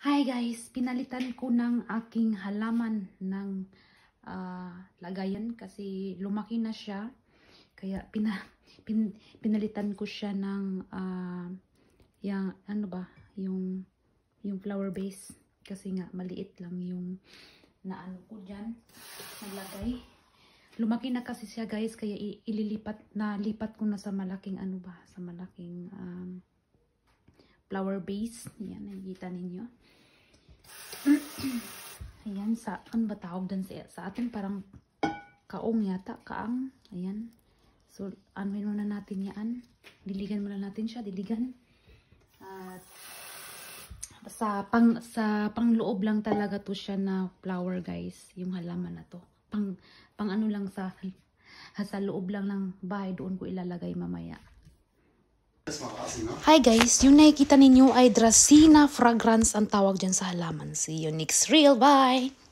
Hi guys, pinalitan ko ng aking halaman ng lagayan kasi lumaki na siya. Kaya pinalitan ko siya ng yung ano ba, yung flower base kasi nga maliit lang yung naano ko diyan naglagay. Lumaki na kasi siya guys, kaya lipat ko na sa malaking ano ba, sa malaking flower base. Yan, nakikita ninyo. Ayan, ano ba tawag dun sa atin? Parang kaong yata, kaang. Ayan. So, anuin muna natin yan. Diligan muna natin siya, diligan. At sa pangloob lang talaga to siya na flower guys, yung halaman na to. Pang ano lang sa loob lang ng bahay, doon ko ilalagay mamaya. Hi guys, yung nakikita ninyo ay Dracaena fragrans ang tawag dyan sa halaman. See you next reel, bye!